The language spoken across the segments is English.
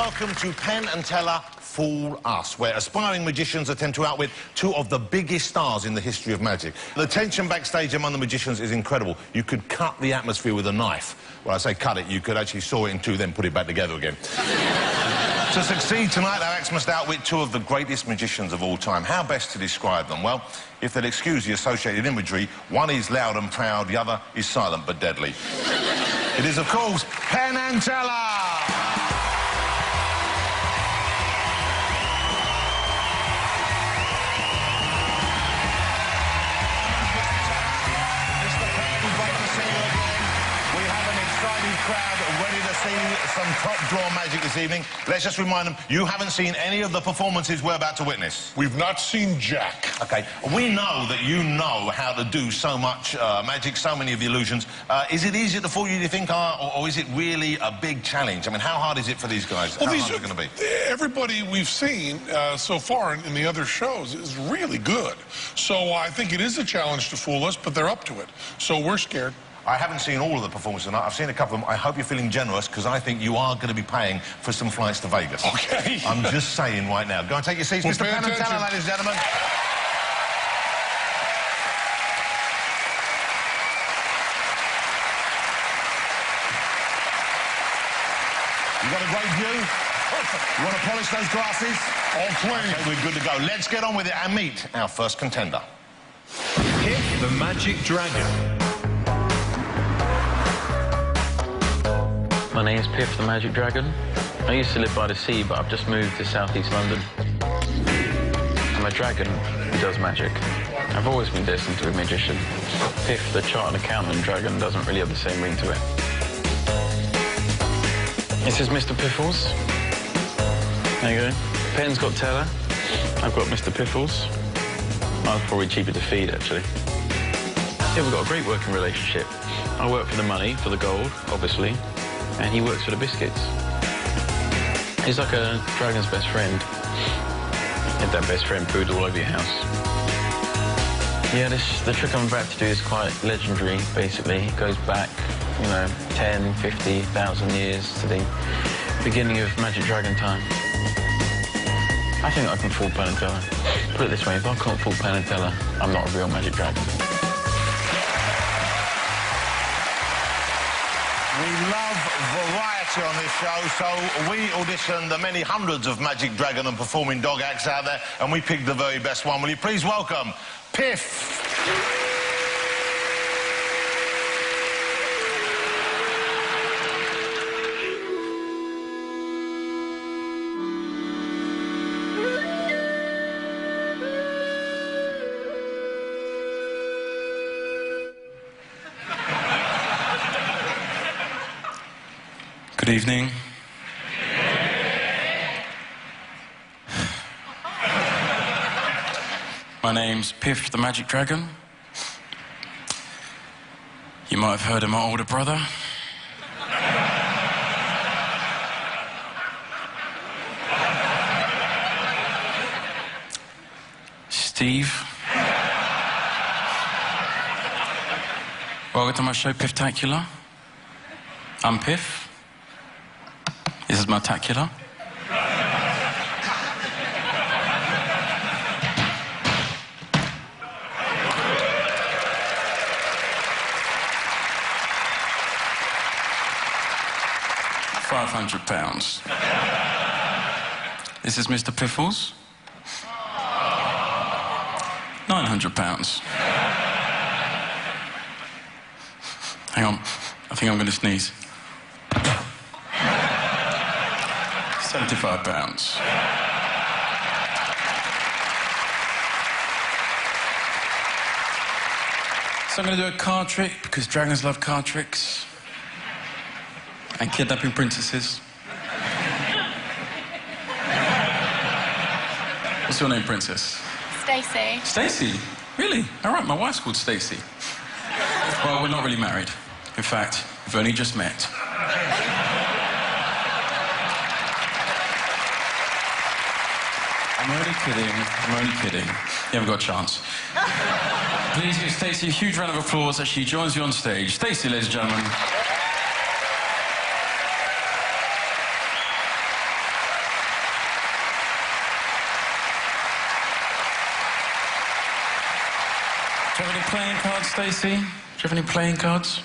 welcome to Penn and Teller Fool Us, where aspiring magicians attempt to outwit two of the biggest stars in the history of magic. The tension backstage among the magicians is incredible. You could cut the atmosphere with a knife. Well, I say cut it, you could actually saw it in two, then put it back together again. To succeed tonight, our acts must outwit two of the greatest magicians of all time. How best to describe them? Well, if they'll excuse the associated imagery, one is loud and proud, the other is silent but deadly. It is, of course, Penn and Teller! Crowd ready to see some top-draw magic this evening. Let's just remind them, you haven't seen any of the performances we're about to witness. We've not seen Jack. OK, we know that you know how to do so much magic, so many of the illusions. Is it easier to fool you, do you think, or is it really a big challenge? I mean, how hard is it for these guys? Well, how hard is it going to be? Everybody we've seen so far in the other shows is really good. So I think it is a challenge to fool us, but they're up to it. So we're scared. I haven't seen all of the performances tonight. I've seen a couple of them. I hope you're feeling generous, because I think you are going to be paying for some flights to Vegas. OK. I'm just saying right now. Go and take your seats, Well, Mr. Penn and Teller, ladies and gentlemen. You got a great view? You want to polish those glasses? All clean. Okay, we're good to go. Let's get on with it and meet our first contender. Piff the Magic Dragon. My name's Piff the Magic Dragon. I used to live by the sea, but I've just moved to southeast London. I'm a dragon who does magic. I've always been destined to be a magician. Piff the chartered accountant dragon doesn't really have the same ring to it. This is Mr. Piffles. There you go. Penn's got Teller. I've got Mr. Piffles. I was probably cheaper to feed, actually. Yeah, we've got a great working relationship. I work for the money, for the gold, obviously, and he works for the biscuits. He's like a dragon's best friend. If that best friend pooed all over your house. Yeah, the trick I'm about to do is quite legendary, basically. It goes back, you know, 10, 50,000 years to the beginning of Magic Dragon time. I think I can fool Penn and Teller. Put it this way, if I can't fool Penn and Teller, I'm not a real Magic Dragon. We love variety on this show, so we auditioned the many hundreds of Magic Dragon and performing dog acts out there, and we picked the very best one. Will you please welcome Piff? Good evening. My name's Piff the Magic Dragon. You might have heard of my older brother. Steve. Welcome to my show, Pifftacular. I'm Piff. This is my tacular. £500. This is Mr. Piffles. £900. Hang on, I think I'm going to sneeze. £75. So I'm going to do a card trick, because dragons love card tricks. And kidnapping princesses. What's your name, princess? Stacey. Stacey? Really? All right, my wife's called Stacey. Well, we're not really married. In fact, we've only just met. I'm only kidding. I'm only kidding. You haven't got a chance. Please give Stacey a huge round of applause as she joins you on stage. Stacey, ladies and gentlemen. Stacey? Do you have any playing cards?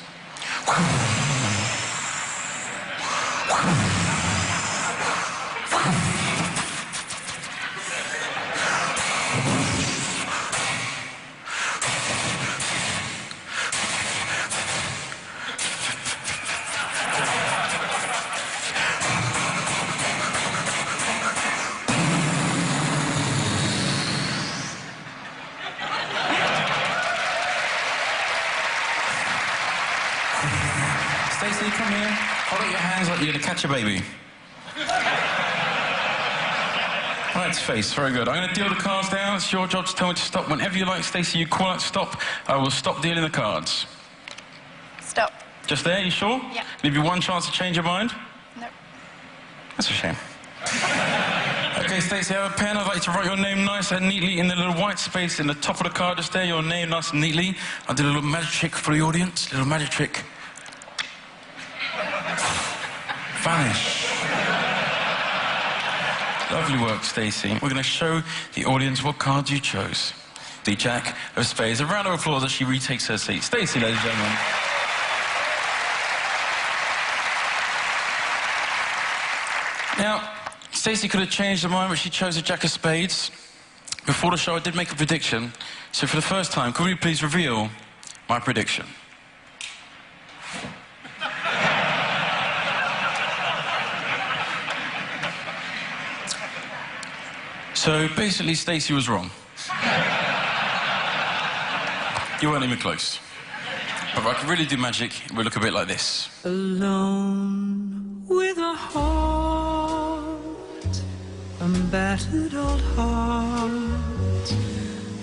Stacey, come here. Hold out your hands like you're going to catch a baby. Right, face. Very good. I'm going to deal the cards down. It's your job to tell me to stop. Whenever you like, Stacey, you call out stop. I will stop dealing the cards. Stop. Just there, you sure? Yeah. Give you one chance to change your mind? No. That's a shame. Okay, Stacey, I have a pen. I'd like you to write your name nice and neatly in the little white space in the top of the card just there. Your name nice and neatly. I'll do a little magic trick for the audience. Little magic trick. Vanish. Lovely work, Stacey. We're going to show the audience what cards you chose. The Jack of Spades. A round of applause as she retakes her seat. Stacey, ladies and gentlemen. Now, Stacey could have changed her mind, but she chose a Jack of Spades. Before the show, I did make a prediction. So for the first time, could we please reveal my prediction? So basically, Stacey was wrong. You weren't even close. But if I could really do magic, it would look a bit like this. Alone with a heart, a battered old heart,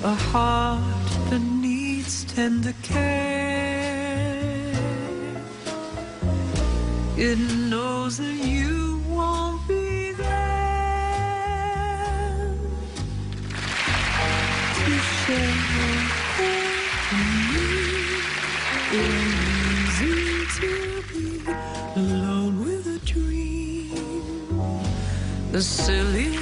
a heart that needs tender care. It knows that you won't be there to share it ain't easy to be alone with a dream, the silly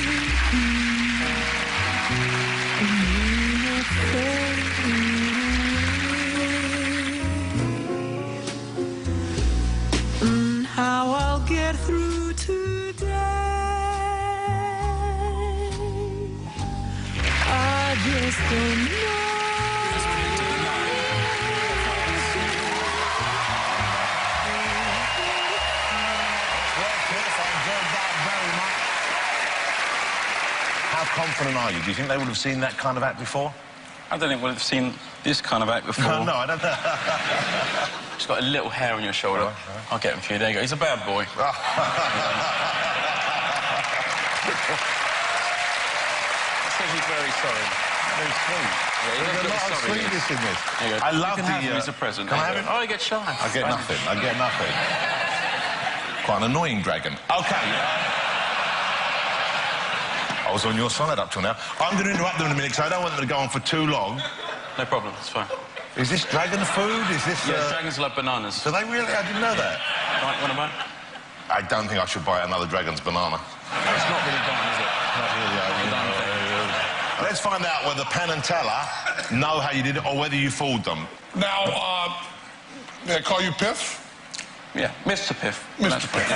and how I'll get through today, I just don't know. How confident are you? Do you think they would have seen that kind of act before? I don't think we'll have seen this kind of act before. No, I don't know. Just got a little hair on your shoulder. Right. I'll get him for you. There you go. He's a bad boy. Oh. Says he's very sorry. Very sweet. Yeah, There's a lot of sorry, sweetness in this. There you go. I love you can have him as a present. Can I There have you him? go. Oh, you get shy. I get nothing. I get nothing. Quite an annoying dragon. Okay. I was on your side up till now. I'm going to interrupt them in a minute because I don't want them to go on for too long. No problem. It's fine. Is this dragon food? Is this... Yeah, dragons love bananas. Do they really? I didn't know that. Right, want to buy? I don't think I should buy another dragon's banana. It's not really done, is it? Not really. Let's find out whether Penn and Teller know how you did it or whether you fooled them. Now, may I call you Piff? Yeah, Mr. Piff. Mr. Piff.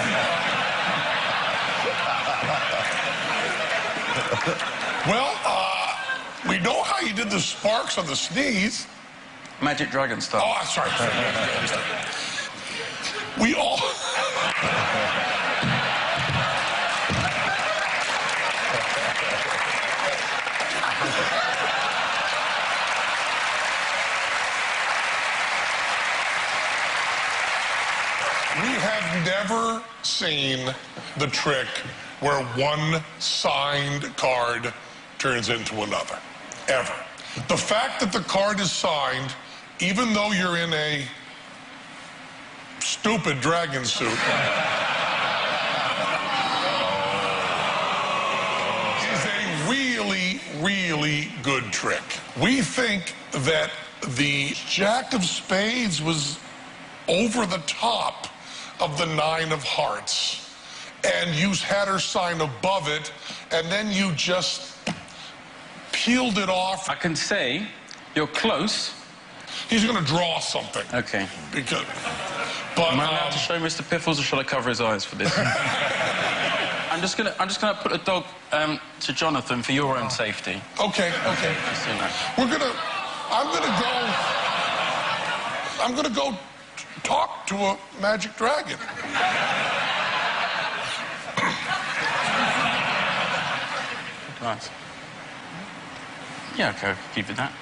Well, we know how you did the sparks on the sneeze. Magic dragon stuff. Oh, I'm sorry. We all... We have never seen the trick where one signed card turns into another, ever. The fact that the card is signed, even though you're in a stupid dragon suit, is a really, really good trick. We think that the Jack of Spades was over the top of the Nine of Hearts, and you had her sign above it, and then you just peeled it off. I can say you're close, He's going to draw something. Okay. Because, but Am I allowed to show Mr. Piffles, or shall I cover his eyes for this? I'm just gonna put a dog to Jonathan for your own safety. okay. Just so you know. I'm gonna go talk to a magic dragon. Nice. Yeah, okay, keep it that.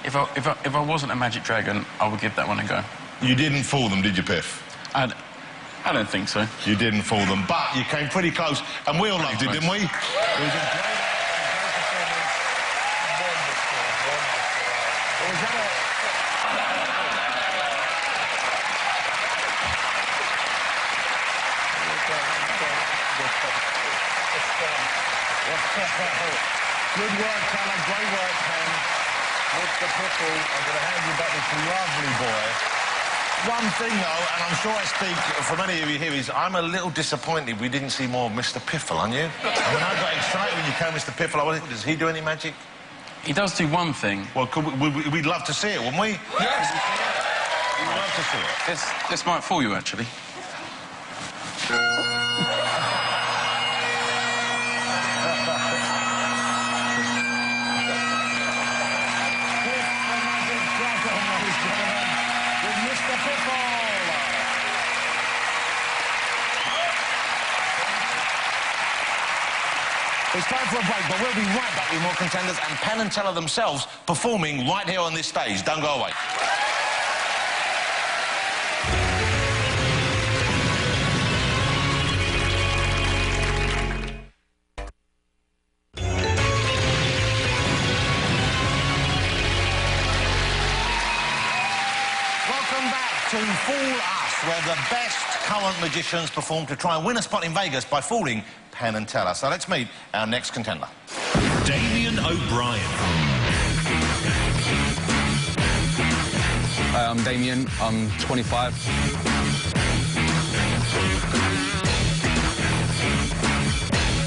If I wasn't a magic dragon, I would give that one a go. You didn't fool them, did you, Piff? I don't think so. You didn't fool them, but you came pretty close, and we all loved it, didn't we? It was a great Good work, Callum. Great work, Penn. Mr. Piffle, I'm going to hand you back this lovely boy. One thing, though, and I'm sure I speak for many of you here, is I'm a little disappointed we didn't see more of Mr. Piffle, aren't you? I mean, I got excited when you came, Mr. Piffle. Does he do any magic? He does do one thing. Well, we'd love to see it, wouldn't we? Yes. We'd love to see it. This might fool you, actually. It's time for a break, but we'll be right back with more contenders and Penn and Teller themselves performing right here on this stage. Don't go away. Welcome back to Fool Us, where the best current magicians perform to try and win a spot in Vegas by fooling Penn and Teller. So let's meet our next contender. Damien O'Brien. Hi, I'm Damien. I'm 25.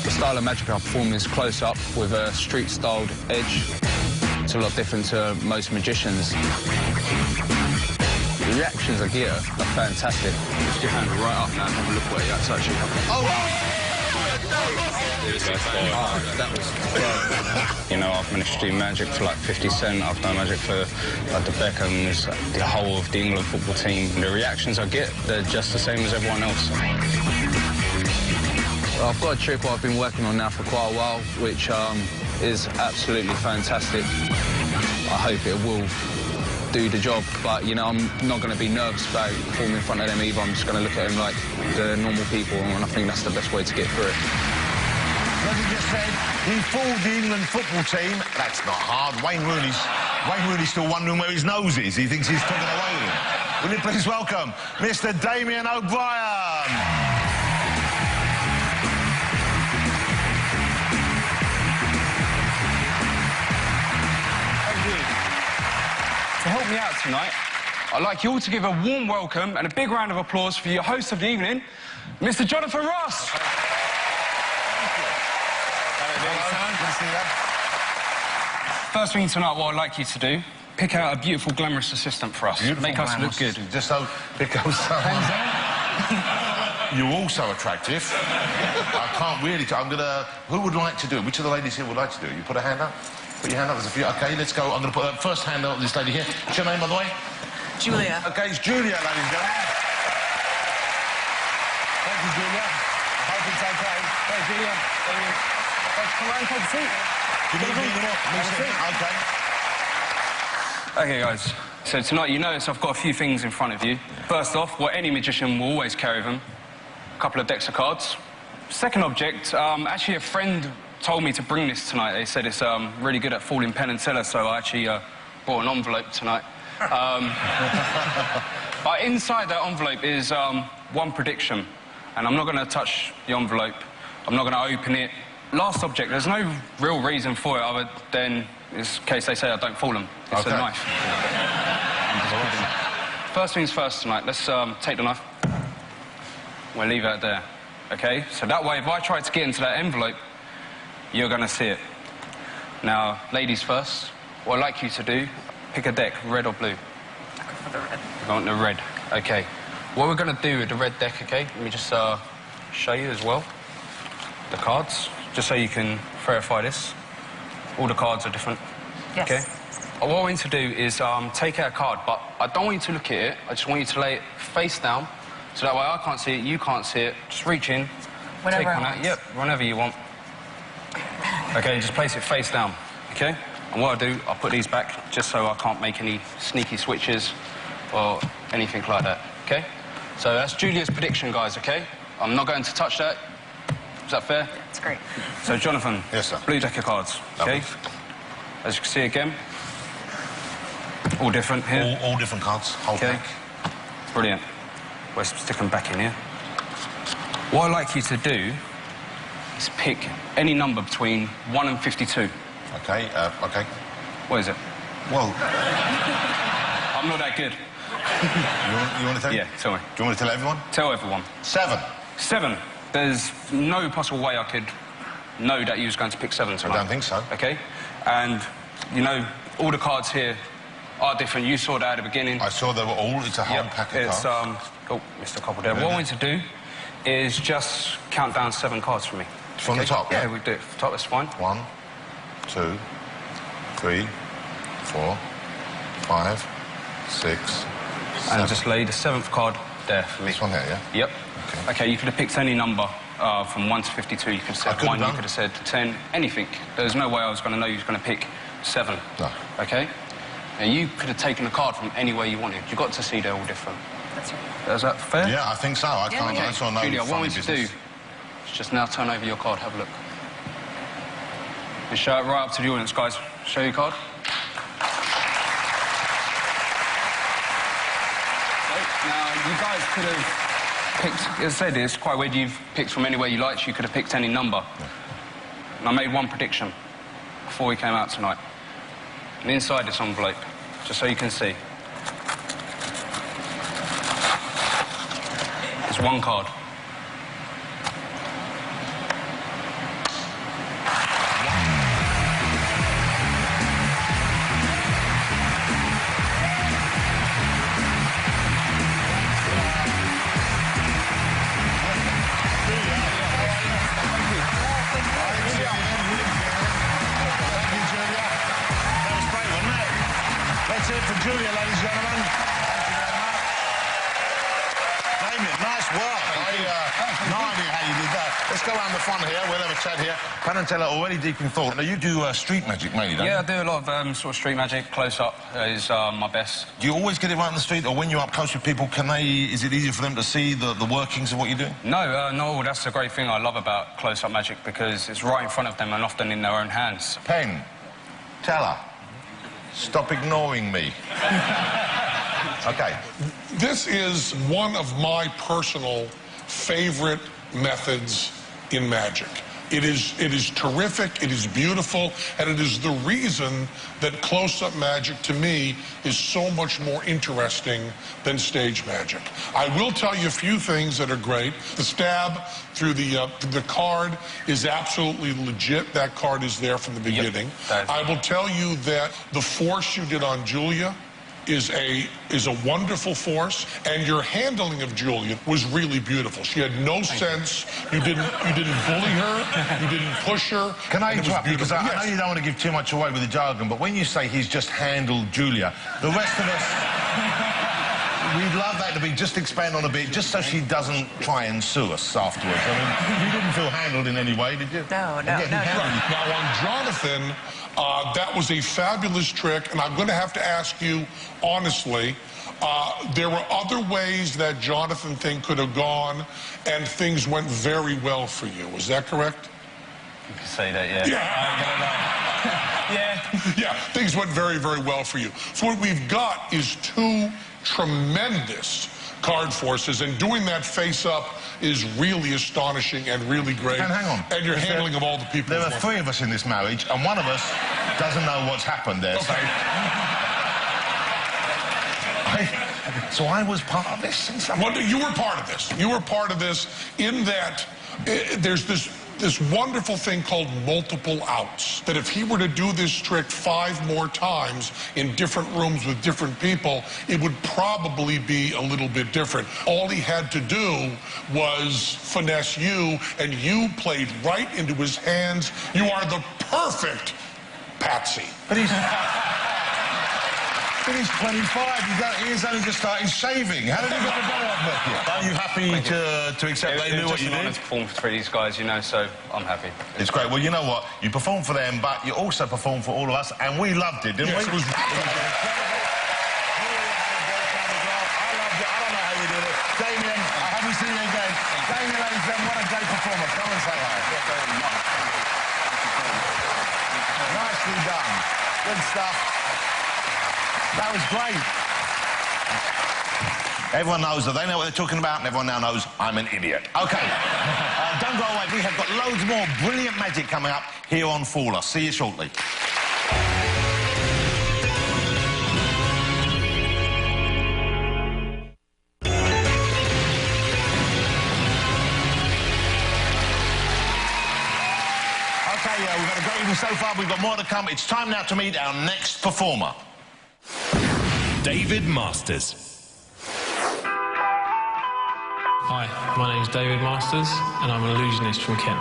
The style of magic I perform is close-up with a street-styled edge. It's a lot different to most magicians. The reactions I get are fantastic. Just your hand right up now and have a look where you're actually coming. Oh! That was... You know, I've managed to do magic for like 50 Cent. I've done magic for like the Beckhams, the whole of the England football team. The reactions I get, they're just the same as everyone else. Well, I've got a trick what I've been working on now for quite a while, which is absolutely fantastic. I hope it will do the job, but, you know, I'm not going to be nervous about performing in front of them either. I'm just going to look at them like the normal people, and I think that's the best way to get through it. As he just said, he fooled the England football team. That's not hard. Wayne Rooney's still wondering where his nose is. He thinks he's taken away with him. Will you please welcome Mr. Damien O'Brien? To help me out tonight, I'd like you all to give a warm welcome and a big round of applause for your host of the evening, Mr. Jonathan Ross. First thing tonight, what I'd like you to do, pick out a beautiful, glamorous assistant for us. Make us look good. Just so pick up someone. You're also attractive. I can't really... I'm going to... Who would like to do it? Which of the ladies here would like to do it? You put a hand up? Put your hand up. There's a few. OK, let's go. I'm going to put the first hand up. This lady here. What's your name, by the way? Julia. OK, it's Julia, ladies and gentlemen. Thank you, Julia. I hope it's OK. Hey, Julia. Come around, take a seat. OK. Okay, guys. So tonight, you notice I've got a few things in front of you. First off, what any magician will always carry with them, a couple of decks of cards. Second object, actually a friend told me to bring this tonight. They said it's really good at fooling Penn and Teller, so I actually brought an envelope tonight. But inside that envelope is one prediction, and I'm not going to touch the envelope. I'm not going to open it. Last object, there's no real reason for it other than in case they say I don't fool them. It's a knife. First things first tonight, let's take the knife. We'll leave it there, OK? So that way, if I try to get into that envelope, you're going to see it. Now, ladies first, what I'd like you to do, pick a deck, red or blue. for the red. You want the red. Okay. What we're going to do with the red deck, okay, let me just show you as well. The cards, just so you can verify this. All the cards are different. Yes. Okay? What I want you to do is take out a card, but I don't want you to look at it. I just want you to lay it face down, so that way I can't see it, you can't see it. Just reach in, Whenever take I one out. want. Yep, whenever you want. Okay, just place it face down, okay? And what I do, I'll put these back, just so I can't make any sneaky switches or anything like that, okay? So that's Julia's prediction, guys, okay? I'm not going to touch that. Is that fair? That's great. So, Jonathan. Yes, sir. Blue deck of cards, okay? As you can see again, all different here. All different cards. Whole Okay. pack. Brilliant. We'll stick them back in here. What I'd like you to do is pick any number between 1 and 52. Okay, okay. What is it? Well, I'm not that good. you want to tell? Yeah, tell me. Do you want me to tell everyone? Tell everyone. 7. 7. There's no possible way I could know that you was going to pick 7 tonight. I don't think so. Okay? And, you know, all the cards here are different. You saw that at the beginning. I saw they were all. It's a whole pack of it's, cards. oh, Mr. Copple there. What I want you to do is just count down 7 cards for me. From the top, Yeah, yeah? we do it from the top, that's fine. 1, 2, 3, 4, 5, 6, 7. And just lay the 7th card there for me. This one here, yeah? Yep. Okay. Okay, you could have picked any number from 1 to 52. You could have said 1, you could have said 10, anything. There's no way I was going to know you was going to pick 7. No. Okay? And you could have taken a card from anywhere you wanted. You got to see they're all different. That's right. Is that fair? Yeah, I think so. I can't. I just want to know Julia, what I funny want you to do business. is just now turn over your card. Have a look. And show it right up to the audience, guys. Show your card. Now, you guys could have picked, as I said, it's quite weird, you've picked from anywhere you liked, you could have picked any number. Yeah. And I made one prediction before we came out tonight. And inside this envelope, just so you can see, there's one card. That's it for Julia, ladies and gentlemen. Thank you very much. Damien, nice work. No idea how you did that. Let's go around the front here. We'll have a chat here. Penn and Teller already deep in thought. Now, you do street magic mainly, don't you? Yeah, I do a lot of sort of street magic. Close-up is my best. Do you always get it right in the street, or when you're up close with people, is it easier for them to see the workings of what you're doing? No, no, that's the great thing I love about close-up magic, because it's right in front of them and often in their own hands. Penn, Teller, stop ignoring me. Okay. This is one of my personal favorite methods in magic. It is terrific, it is beautiful, and it is the reason that close-up magic, to me, is so much more interesting than stage magic. I will tell you a few things that are great. The stab through the card is absolutely legit. That card is there from the beginning. Yep. I will tell you that the force you did on Julia is a wonderful force, and your handling of Julia was really beautiful. She had no sense. You didn't bully her. You didn't push her. Can I interrupt you? Because I Yes. know you don't want to give too much away with the jargon, but when you say he's just handled Julia, the rest of us, we'd love that to be just expand on a bit, just so she doesn't try and sue us afterwards. I mean, you didn't feel handled in any way, did you? No. Right. Now, on Jonathan, that was a fabulous trick, and I'm going to have to ask you honestly, there were other ways that Jonathan thing could have gone, and things went very well for you. Is that correct? You can say that, yeah. Yeah. Yeah, things went very, very well for you. So what we've got is 2 tremendous card forces, and doing that face-up is really astonishing and really great. And hang on. And your handling of all the people. There are 3 of us in this marriage, and one of us doesn't know what's happened there. Okay. So I was part of this in some way. Well, you were part of this. You were part of this in that there's this this wonderful thing called multiple outs. That if he were to do this trick 5 more times in different rooms with different people, it would probably be a little bit different. All he had to do was finesse you, and you played right into his hands. You are the perfect patsy. But he's 25. He's only just started shaving. How did he get the better of it? Are you happy to accept they knew what you did? It's just an honour to perform for these guys, you know, so I'm happy. It's great. Well, you know what? You performed for them, but you also performed for all of us, and we loved it, didn't we? Yes, it was incredible. I loved it. I don't know how you did it. Damien, I hope we see you again. Damien, ladies and gentlemen, what a great performer. Come and say hi. Nicely done. Good stuff. That was great. Everyone knows that they know what they're talking about, and everyone now knows I'm an idiot. OK. Don't go away. We have got loads more brilliant magic coming up here on Fool Us. See you shortly. OK, we've had a great evening so far. We've got more to come. It's time now to meet our next performer. David Masters. Hi, my name's David Masters, and I'm an illusionist from Kent.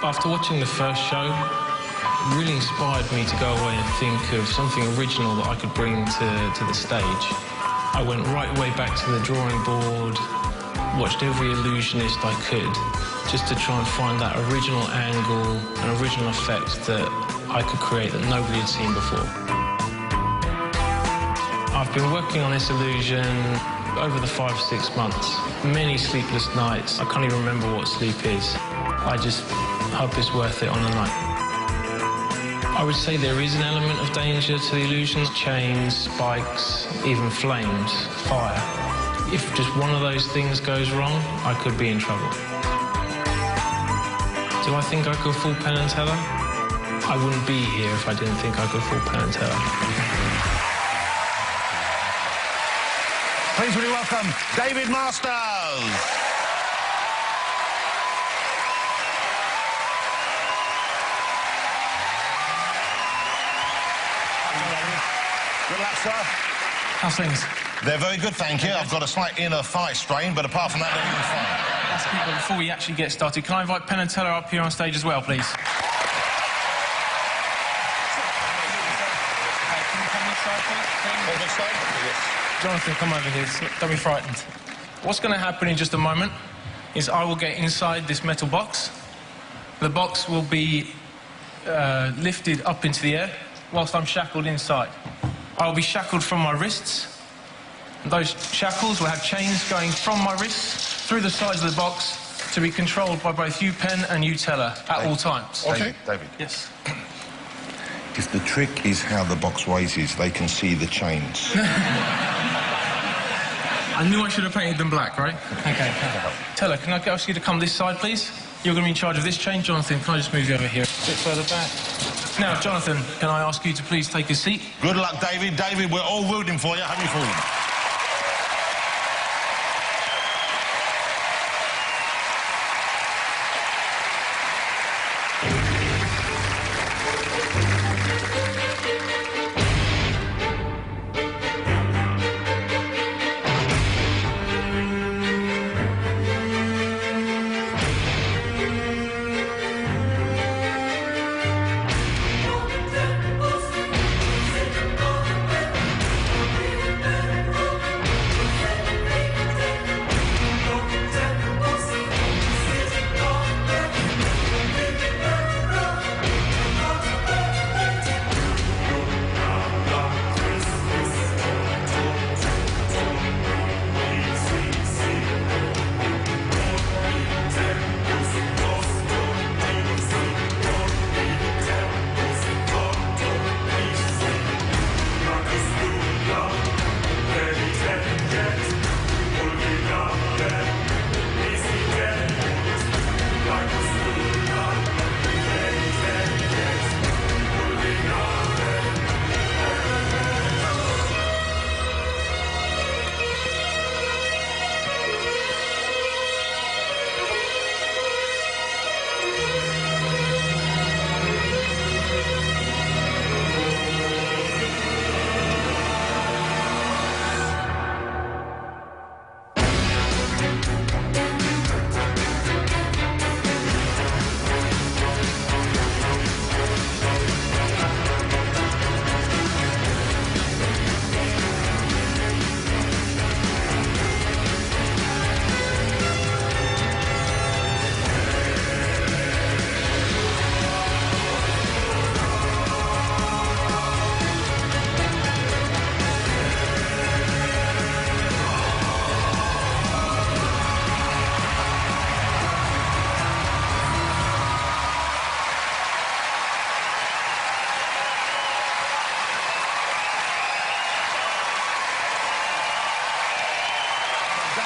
After watching the first show, it really inspired me to go away and think of something original that I could bring to the stage. I went right way back to the drawing board, watched every illusionist I could, just to try and find that original angle and original effect that I could create that nobody had seen before. I've been working on this illusion over the 5-6 months. Many sleepless nights. I can't even remember what sleep is. I just hope it's worth it on the night. I would say there is an element of danger to the illusions. Chains, spikes, even flames, fire. If just one of those things goes wrong, I could be in trouble. Do I think I could fool Penn and Teller? I wouldn't be here if I didn't think I could fool Penn and Teller. Please really welcome David Masters. Good luck, sir. How's things? They're very good, thank you. I've got a slight inner thigh strain, but apart from that, everything's fine. That's people. Before we actually get started, can I invite Penn and Teller up here on stage as well, please? Jonathan, come over here. Don't be frightened. What's going to happen in just a moment is I will get inside this metal box. The box will be lifted up into the air whilst I'm shackled inside. I'll be shackled from my wrists. And those shackles will have chains going from my wrists through the sides of the box to be controlled by both you, Penn, and you, Teller, at all times. Okay. David. Yes. If the trick is how the box raises, they can see the chains. I knew I should have painted them black, right? Okay. Teller, can I ask you to come this side, please? You're going to be in charge of this chain. Jonathan, can I just move you over here? A bit further back. Now, Jonathan, can I ask you to please take a seat? Good luck, David. David, we're all rooting for you. Have you fallen?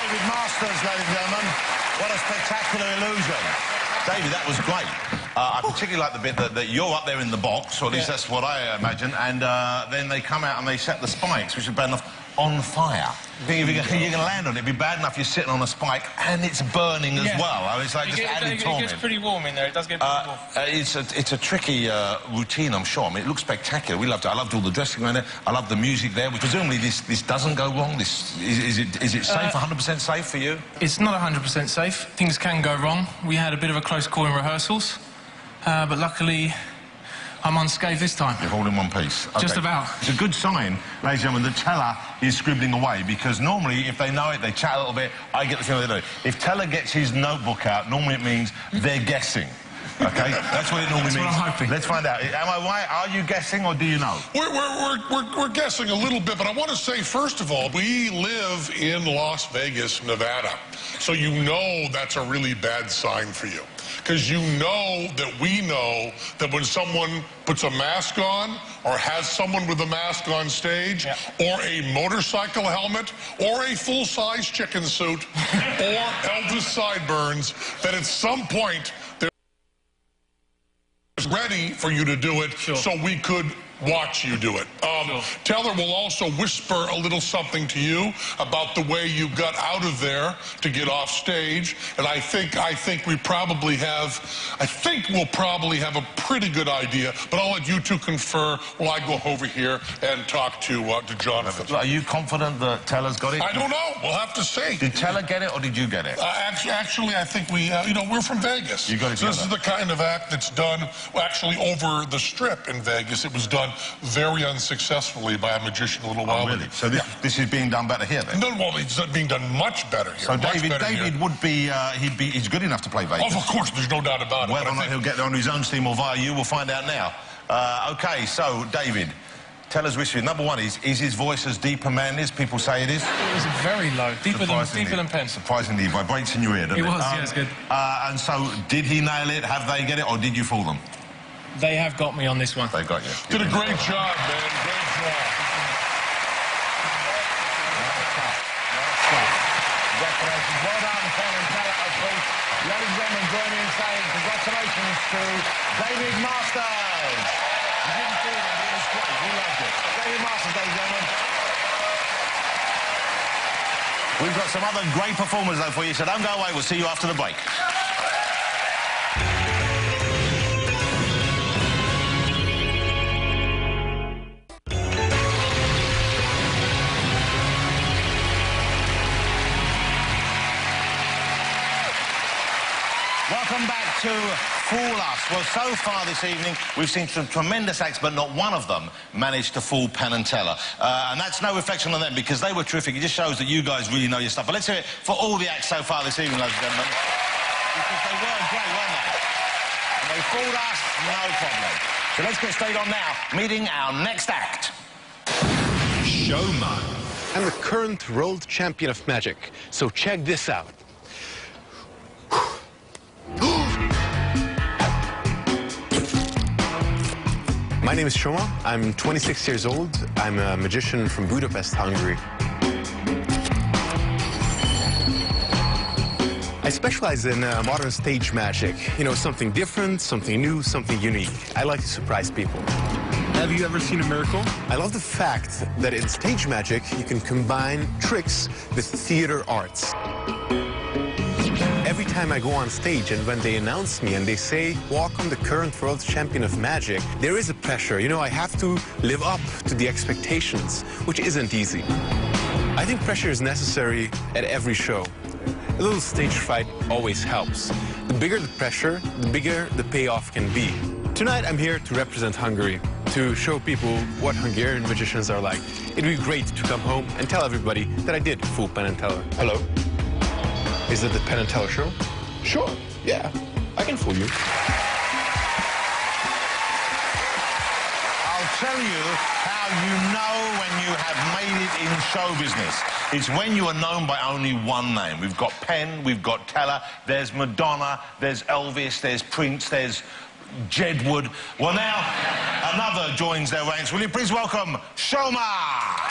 David Masters, ladies and gentlemen. What a spectacular illusion. David, that was great. I particularly like the bit that you're up there in the box, or at least that's what I imagine, and then they come out and they set the spikes, which is bad enough, on fire. If you're going to land on it, it'd be bad enough you're sitting on a spike and it's burning as well. I mean, it's like just added torment. It gets pretty warm in there. It does get pretty warm. It's a tricky routine, I'm sure. I mean, it looks spectacular. We loved it. I loved all the dressing around it. I loved the music there. Presumably this doesn't go wrong. Is it safe, 100% safe for you? It's not 100% safe. Things can go wrong. We had a bit of a close call in rehearsals, but luckily I'm unscathed this time. You're all in one piece. Okay. Just about. It's a good sign, ladies and gentlemen, the teller is scribbling away, because normally, if they know it, they chat a little bit. I get the feeling they do. If teller gets his notebook out, normally it means they're guessing. Okay? That's what it normally means. That's what I'm hoping. Let's find out. Am I right? Are you guessing, or do you know? We're guessing a little bit, but I want to say, first of all, we live in Las Vegas, Nevada. So you know that's a really bad sign for you. Because you know that when someone puts a mask on or has someone with a mask on stage or a motorcycle helmet or a full-size chicken suit or Elvis sideburns, that at some point they're ready for you to do it so we could watch you do it. Teller will also whisper a little something to you about the way you got out of there to get off stage, and I think we'll probably have a pretty good idea, but I'll let you two confer while I go over here and talk to Jonathan. Are you confident that Teller's got it? I don't know. We'll have to see. Did Teller get it, or did you get it? Actually, I think we, we're from Vegas. You got it. So this is the kind of act that's done, well, actually, over the Strip in Vegas. It was done very unsuccessfully by a magician a little while ago. Really? So this is being done better here, then? No, well, it's being done much better here. So David would be, he's good enough to play Vegas. Oh, of course, there's no doubt about it. Whether or not he'll get there on his own steam or via you, we'll find out now. OK, so, David, tell us which number one is his voice as deep a man as people say it is? It was very low, deeper than Penn. Surprisingly, it vibrates in your ear, doesn't it? It was, yeah, it's good. And so, did he nail it? Have they get it, or did you fool them? They have got me on this one. They got you. Did a great job, man. Great job. Congratulations. Well done, Penn and Teller, of course. Ladies and gentlemen, join me in saying congratulations to David Masters. You didn't fool them, but it was great. We loved it. David Masters, ladies and gentlemen. We've got some other great performers, though, for you, so don't go away. We'll see you after the break. Welcome back to Fool Us. Well, so far this evening, we've seen some tremendous acts, but not one of them managed to fool Penn and Teller. And that's no reflection on them, because they were terrific. It just shows that you guys really know your stuff. But let's hear it for all the acts so far this evening, ladies and gentlemen. Because they were great, weren't they? And they fooled us, no problem. So let's get straight on now, meeting our next act. Showman. I'm the current world champion of magic, so check this out. My name is Shoma. I'm 26 years old. I'm a magician from Budapest, Hungary. I specialize in modern stage magic. You know, something different, something new, something unique. I like to surprise people. Have you ever seen a miracle? I love the fact that in stage magic, you can combine tricks with theater arts. Every time I go on stage and when they announce me and they say, welcome the current world champion of magic, there is a pressure. You know, I have to live up to the expectations, which isn't easy. I think pressure is necessary at every show. A little stage fright always helps. The bigger the pressure, the bigger the payoff can be. Tonight I'm here to represent Hungary, to show people what Hungarian magicians are like. It'd be great to come home and tell everybody that I did fool Penn and Teller. Hello? Is it the Penn and Teller show? Sure, yeah, I can fool you. I'll tell you how you know when you have made it in show business. It's when you are known by only one name. We've got Penn, we've got Teller, there's Madonna, there's Elvis, there's Prince, there's Jedward. Well, now, another joins their ranks. Will you please welcome Shoma?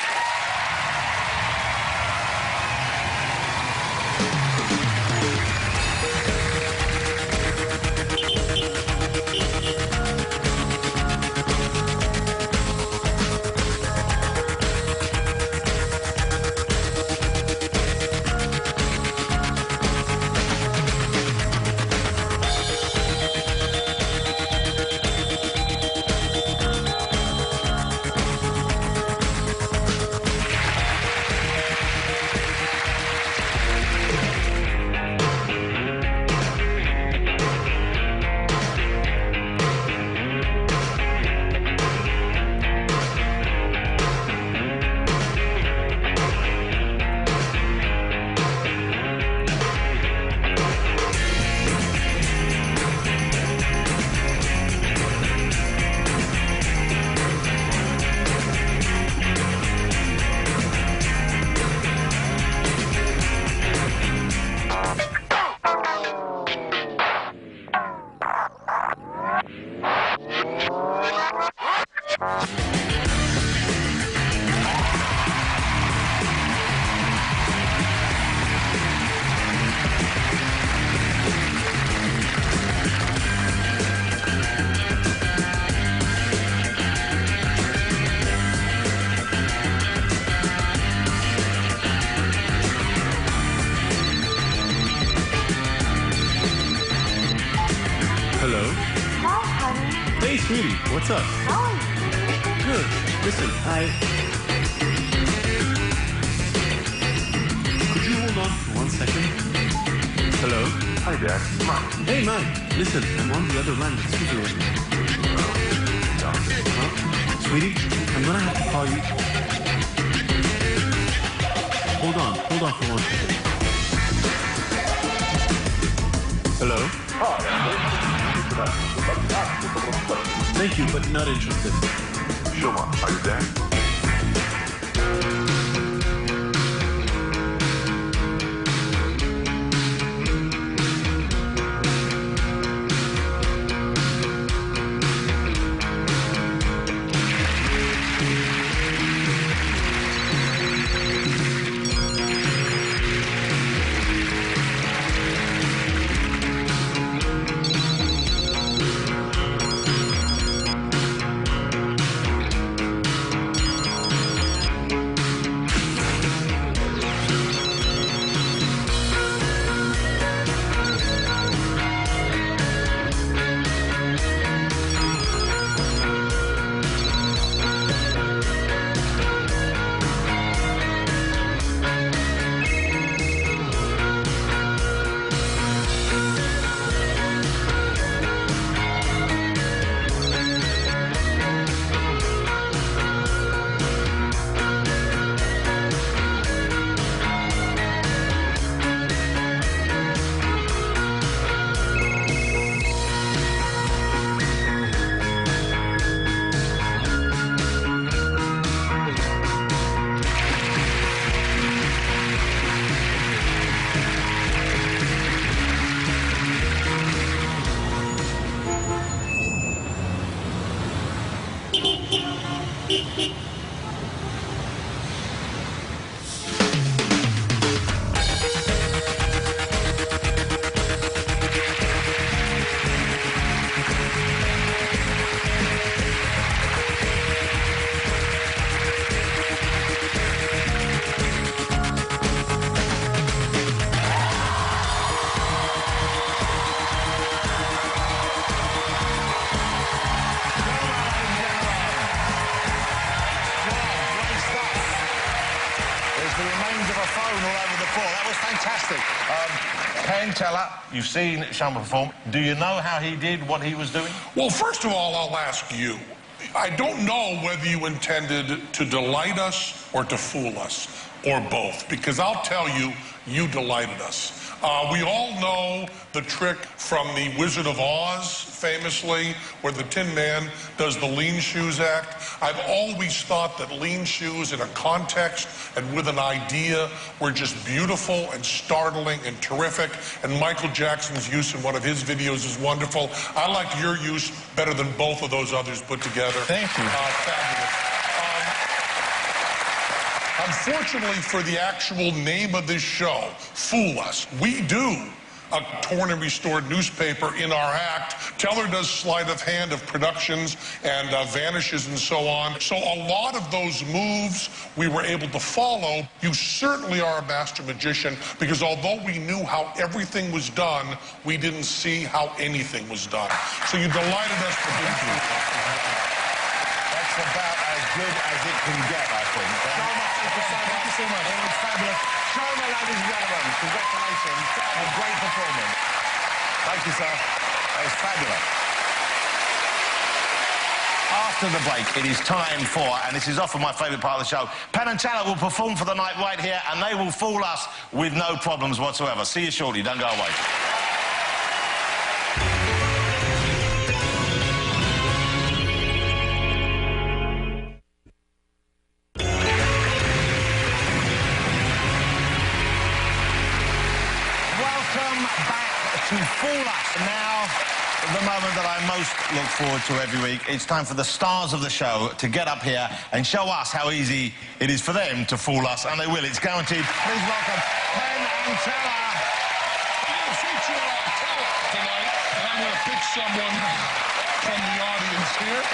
Hey, sweetie, what's up? Good. Listen, could you hold on for 1 second? Hello? Hi, Dad. Mike. Hey, Mike. Listen, I'm on the other line with Susan right now. Sweetie, I'm gonna have to call you. Hold on for 1 second. Hello? Thank you, but not interested. Shoma, are you there? Penn, Teller, you've seen Shoma perform. Do you know how he did what he was doing? Well, first of all, I'll ask you. I don't know whether you intended to delight us or to fool us, or both, because I'll tell you, you delighted us. We all know the trick from the Wizard of Oz, famously, where the Tin Man does the lean shoes act. I've always thought that lean shoes in a context and with an idea were just beautiful and startling and terrific, and Michael Jackson's use in one of his videos is wonderful. I liked your use better than both of those others put together. Thank you. Fabulous. Unfortunately for the actual name of this show, Fool Us, we do a torn and restored newspaper in our act. Teller does sleight of hand of productions and vanishes and so on. So a lot of those moves we were able to follow. You certainly are a master magician, because although we knew how everything was done, we didn't see how anything was done. So you delighted us for being here. That's about as good as it can get, I think. Thank you so much. It was fabulous. Shoma, ladies and gentlemen, congratulations. A great performance. Thank you, sir. That was fabulous. After the break, it is time for, and this is often my favourite part of the show, Penn and Teller will perform for the night right here, and they will fool us with no problems whatsoever. See you shortly. Don't go away. To fool us. Now, the moment that I most look forward to every week. It's time for the stars of the show to get up here and show us how easy it is for them to fool us, and they will. It's guaranteed. Please welcome Penn and Teller. I'm going to feature Teller tonight, and I'm going to pick someone from the audience here.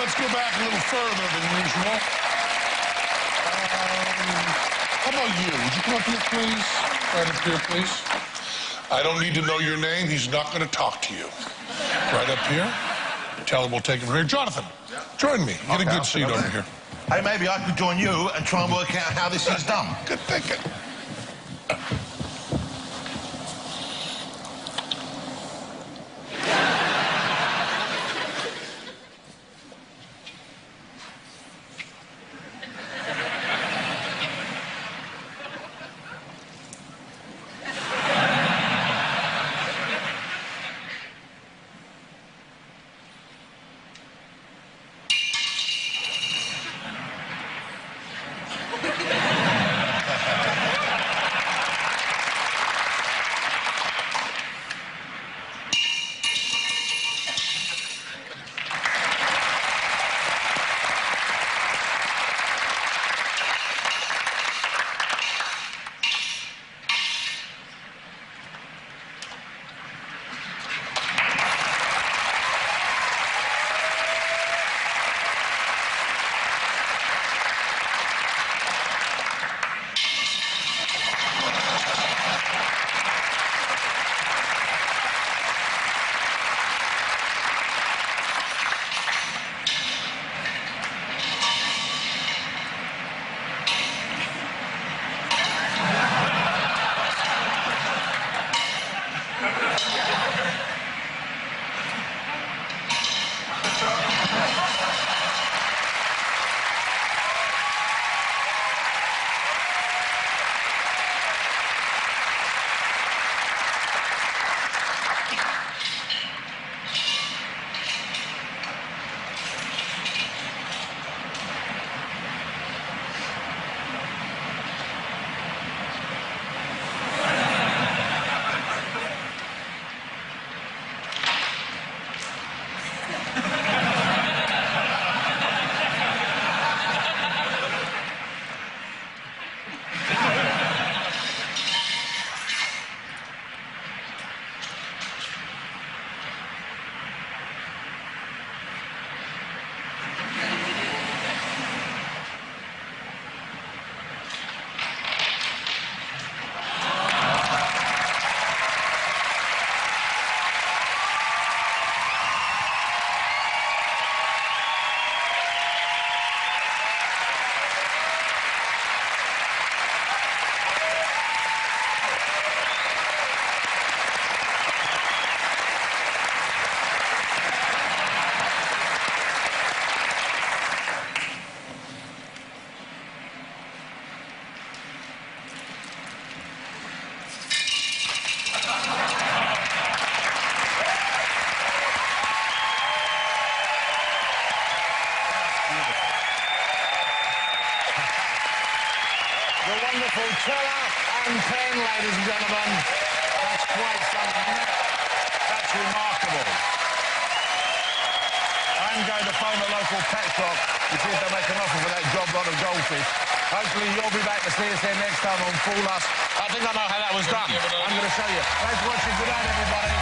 Let's go back a little further than usual. How about you? Would you come up here, please? Right up here, please. I don't need to know your name. He's not going to talk to you. Right up here. Tell her we'll take him here. Jonathan, join me. Get a good seat over here. Hey, maybe I could join you and try and work out how this is done. Good thinking. The wonderful Teller and Penn, ladies and gentlemen. That's quite something. That's remarkable. I'm going to phone the local pet shop to see if they make an offer for that job lot of goldfish. Hopefully you'll be back to see us here next time on Fool Us. I think I know how that was done. I'm going to show you. Thanks for watching. Good night, everybody.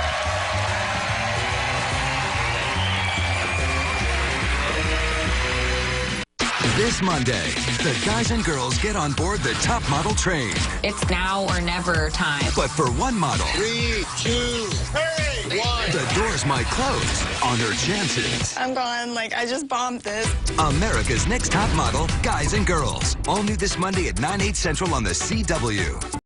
This Monday, the guys and girls get on board the top model train. It's now or never time. But for one model, 3, 2, hey, 1. The doors might close on her chances. I'm gone. I just bombed this. America's Next Top Model, Guys and Girls. All new this Monday at 9/8 Central on the CW.